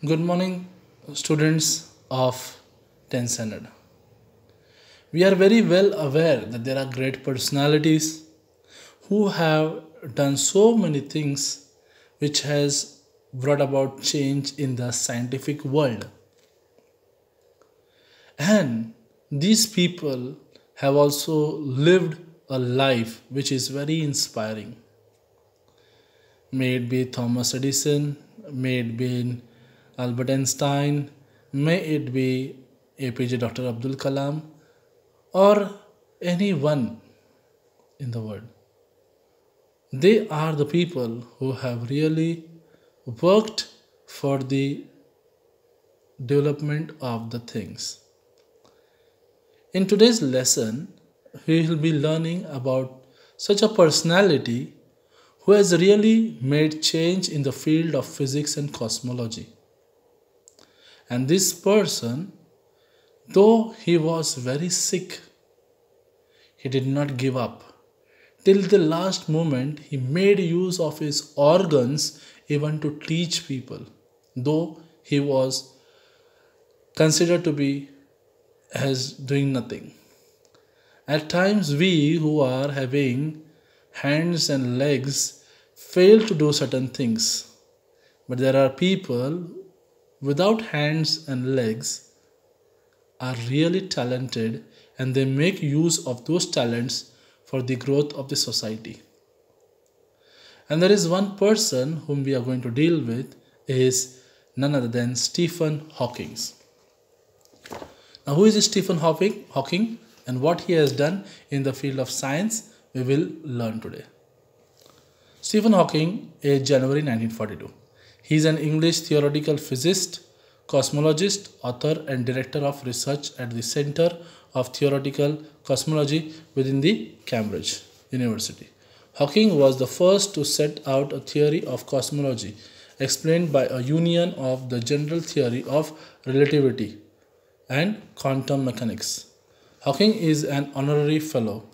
Good morning, students of 10th standard. We are very well aware that there are great personalities who have done so many things which has brought about change in the scientific world. And these people have also lived a life which is very inspiring. May it be Thomas Edison, may it be Albert Einstein, may it be APJ Dr. Abdul Kalam, or anyone in the world. They are the people who have really worked for the development of the things. In today's lesson, we will be learning about such a personality who has really made change in the field of physics and cosmology. And this person, though he was very sick, he did not give up. Till the last moment, he made use of his organs even to teach people, though he was considered to be as doing nothing. At times, we who are having hands and legs fail to do certain things, but there are people without hands and legs are really talented and they make use of those talents for the growth of the society. And there is one person whom we are going to deal with is none other than Stephen Hawking. Now, who is Stephen Hawking and what he has done in the field of science, we will learn today. Stephen Hawking is January 1942. He is an English theoretical physicist, cosmologist, author and director of research at the Center of Theoretical Cosmology within the Cambridge University. Hawking was the first to set out a theory of cosmology explained by a union of the general theory of relativity and quantum mechanics. Hawking is an honorary fellow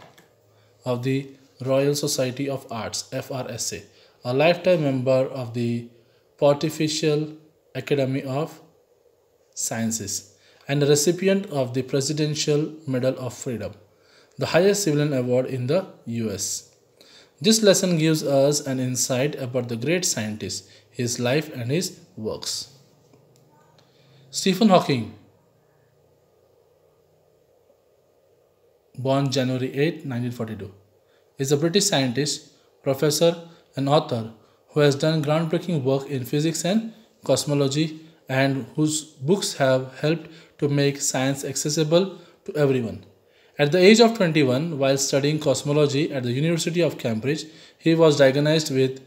of the Royal Society of Arts (FRSA), a lifetime member of the Pontifical Academy of Sciences, and a recipient of the Presidential Medal of Freedom, the highest civilian award in the US. This lesson gives us an insight about the great scientist, his life and his works. Stephen Hawking, born January 8, 1942, is a British scientist, professor, and author who has done groundbreaking work in physics and cosmology and whose books have helped to make science accessible to everyone. At the age of 21, while studying cosmology at the University of Cambridge, he was diagnosed with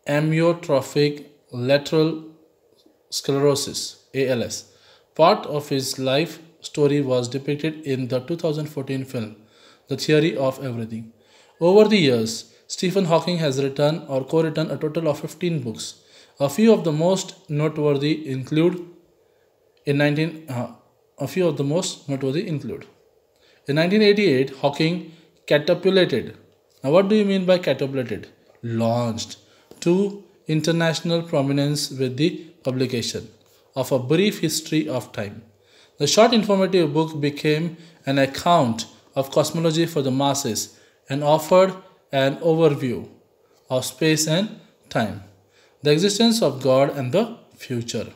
amyotrophic lateral sclerosis (ALS). Part of his life story was depicted in the 2014 film, The Theory of Everything. Over the years, Stephen Hawking has written or co-written a total of 15 books. A few of the most noteworthy include in 1988, Hawking catapulted. Now, what do you mean by catapulted? Launched to international prominence with the publication of A Brief History of Time. The short informative book became an account of cosmology for the masses and offered an overview of space and time, the existence of God and the future.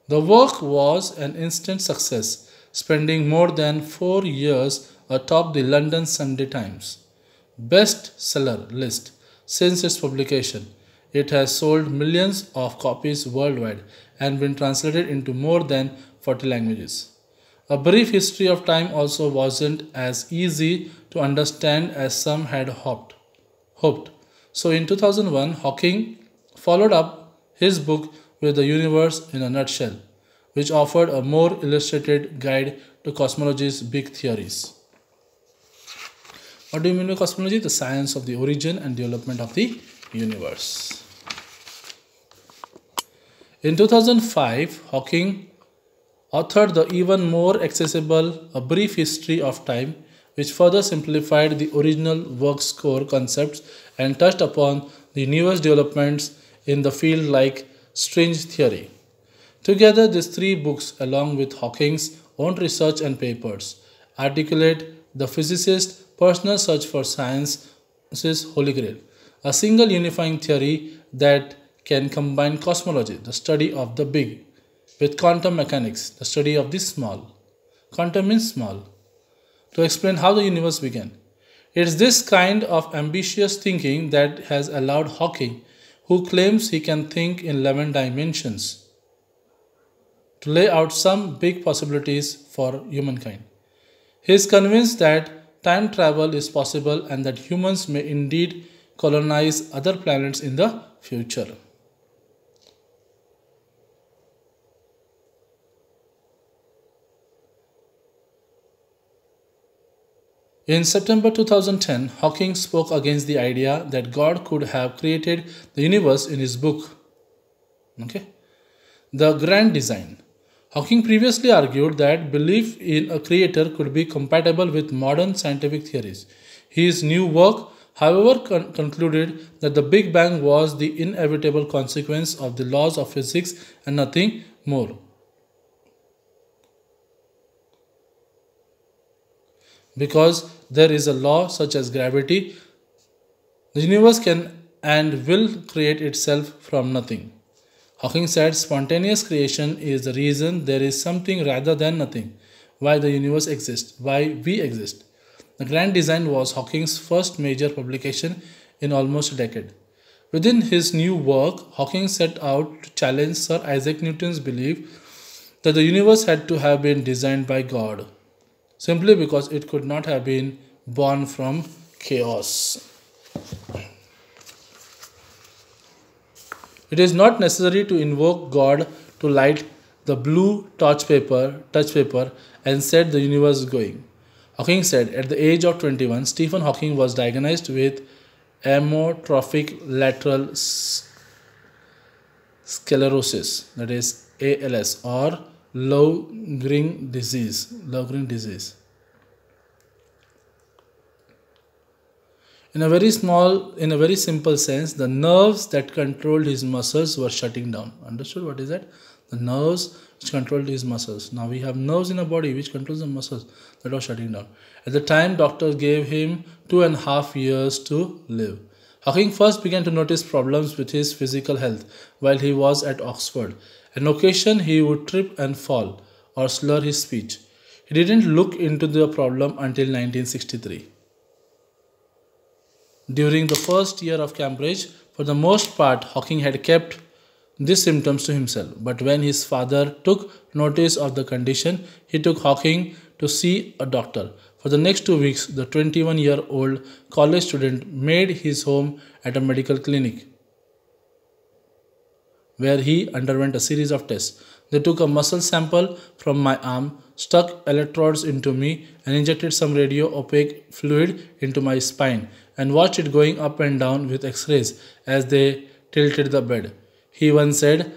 The work was an instant success, spending more than 4 years atop the London Sunday Times bestseller list since its publication. It has sold millions of copies worldwide and been translated into more than 40 languages. A Brief History of Time also wasn't as easy to understand as some had hoped. So in 2001, Hawking followed up his book with The Universe in a Nutshell, which offered a more illustrated guide to cosmology's big theories. What do you mean by cosmology? The science of the origin and development of the universe. In 2005, Hawking authored the even more accessible A Brief History of Time, which further simplified the original work's core concepts and touched upon the newest developments in the field like String Theory. Together, these three books, along with Hawking's own research and papers, articulate the physicist's personal search for science's holy grail, a single unifying theory that can combine cosmology, the study of the big, with quantum mechanics, the study of the small. Quantum means small, to explain how the universe began. It's this kind of ambitious thinking that has allowed Hawking, who claims he can think in 11 dimensions, to lay out some big possibilities for humankind. He is convinced that time travel is possible and that humans may indeed colonize other planets in the future. In September 2010, Hawking spoke against the idea that God could have created the universe in his book, okay, The Grand Design. Hawking previously argued that belief in a creator could be compatible with modern scientific theories. His new work, however, concluded that the Big Bang was the inevitable consequence of the laws of physics and nothing more. Because there is a law such as gravity, the universe can and will create itself from nothing. Hawking said spontaneous creation is the reason there is something rather than nothing, why the universe exists, why we exist. The Grand Design was Hawking's first major publication in almost a decade. Within his new work, Hawking set out to challenge Sir Isaac Newton's belief that the universe had to have been designed by God, simply because it could not have been born from chaos. It is not necessary to invoke God to light the blue touch paper and set the universe going. Hawking said at the age of 21, Stephen Hawking was diagnosed with amyotrophic lateral sclerosis, that is ALS, or Lowgren disease. In a very simple sense, the nerves that controlled his muscles were shutting down. Understood? What is that? The nerves which controlled his muscles. Now we have nerves in our body which controls the muscles that were shutting down. At the time, doctors gave him 2.5 years to live. Hawking first began to notice problems with his physical health while he was at Oxford. On occasion, he would trip and fall or slur his speech. He didn't look into the problem until 1963. During the first year of Cambridge, for the most part, Hawking had kept these symptoms to himself. But when his father took notice of the condition, he took Hawking to see a doctor. For the next 2 weeks, the 21-year-old college student made his home at a medical clinic, where he underwent a series of tests. They took a muscle sample from my arm, stuck electrodes into me, and injected some radio-opaque fluid into my spine, and watched it going up and down with x-rays as they tilted the bed. He once said,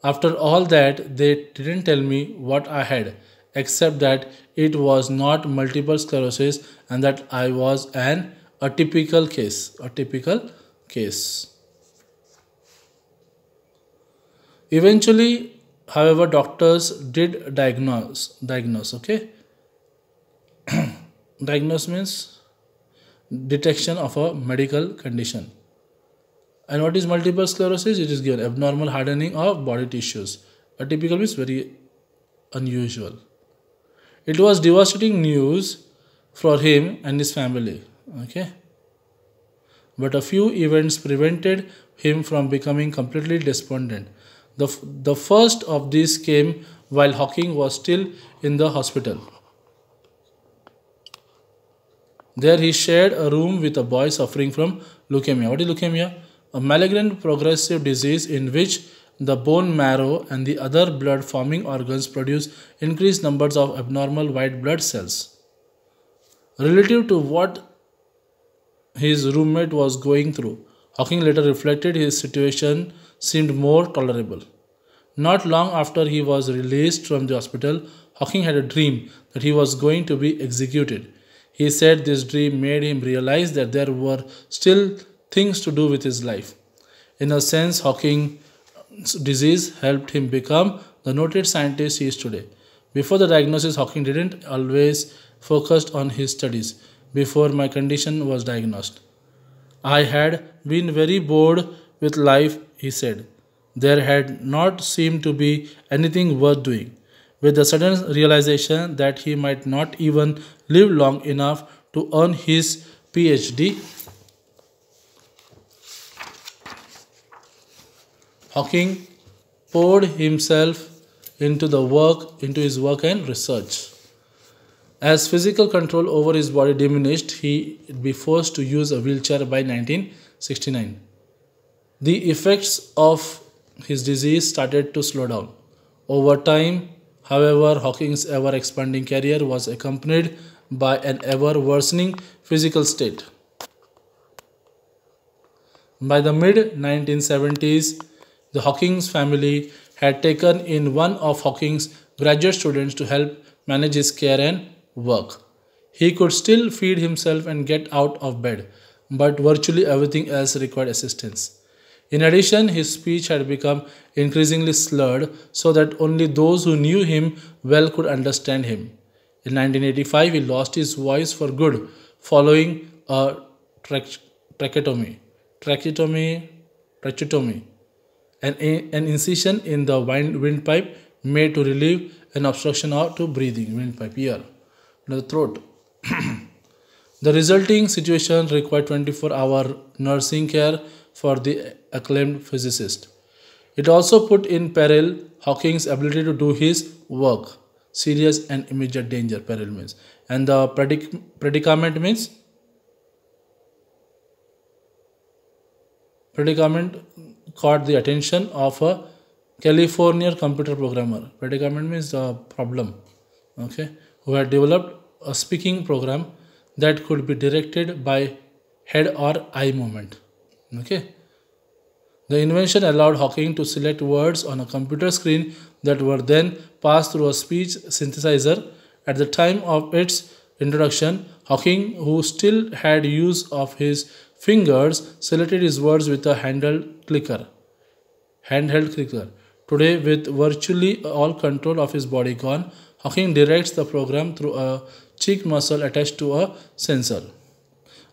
after all that, they didn't tell me what I had, except that it was not multiple sclerosis and that I was an atypical case. Eventually, however, doctors did diagnose, okay? Diagnose means detection of a medical condition. And what is multiple sclerosis? It is given abnormal hardening of body tissues. Atypical means very unusual. It was devastating news for him and his family, okay? But a few events prevented him from becoming completely despondent. The first of these came while Hawking was still in the hospital. There he shared a room with a boy suffering from leukemia. What is leukemia? A malignant progressive disease in which the bone marrow and the other blood forming organs produce increased numbers of abnormal white blood cells. Relative to what his roommate was going through, Hawking later reflected his situation seemed more tolerable. Not long after he was released from the hospital, Hawking had a dream that he was going to be executed. He said this dream made him realize that there were still things to do with his life. In a sense, Hawking disease helped him become the noted scientist he is today. Before the diagnosis, Hawking didn't always focused on his studies. Before my condition was diagnosed, I had been very bored with life, he said. There had not seemed to be anything worth doing. With the sudden realization that he might not even live long enough to earn his PhD, Hawking poured himself into his work and research. As physical control over his body diminished, he would be forced to use a wheelchair by 1969. The effects of his disease started to slow down. Over time, however, Hawking's ever expanding career was accompanied by an ever worsening physical state. By the mid 1970s, the Hawkins family had taken in one of Hawking's graduate students to help manage his care and work. He could still feed himself and get out of bed, but virtually everything else required assistance. In addition, his speech had become increasingly slurred so that only those who knew him well could understand him. In 1985, he lost his voice for good following a tracheotomy. Tracheotomy, tracheotomy, an incision in the windpipe made to relieve an obstruction or to breathing windpipe here, the throat. The resulting situation required 24-hour nursing care for the acclaimed physicist. It also put in peril Hawking's ability to do his work. Serious and immediate danger, peril means. And the predicament caught the attention of a California computer programmer. Predicament means the problem, okay, who had developed a speaking program that could be directed by head or eye movement. Okay. The invention allowed Hawking to select words on a computer screen that were then passed through a speech synthesizer. At the time of its introduction, Hawking, who still had use of his fingers, selected his words with a handheld clicker. Today, with virtually all control of his body gone, Hawking directs the program through a cheek muscle attached to a sensor,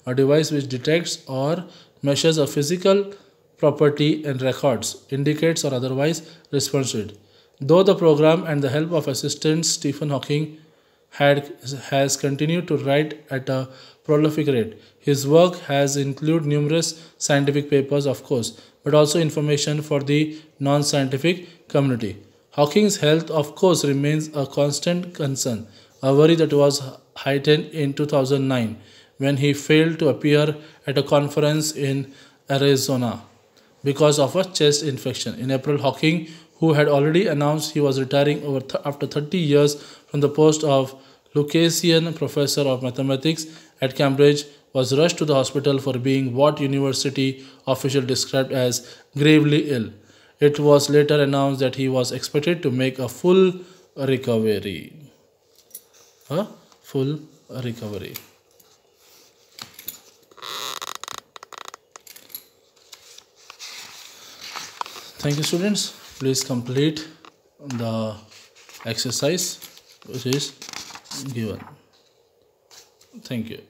a device which detects or measures a physical property and records, indicates or otherwise responds to it. Though the program and the help of assistant Stephen Hawking has continued to write at a prolific rate. His work has included numerous scientific papers, of course, but also information for the non-scientific community. Hawking's health, of course, remains a constant concern, a worry that was heightened in 2009 when he failed to appear at a conference in Arizona because of a chest infection. In April, Hawking, who had already announced he was retiring after 30 years from the post of Lucasian Professor of Mathematics at Cambridge, was rushed to the hospital for being what university officials described as gravely ill. It was later announced that he was expected to make a full recovery. A full recovery. Thank you, students. Please complete the exercise which is given. Thank you.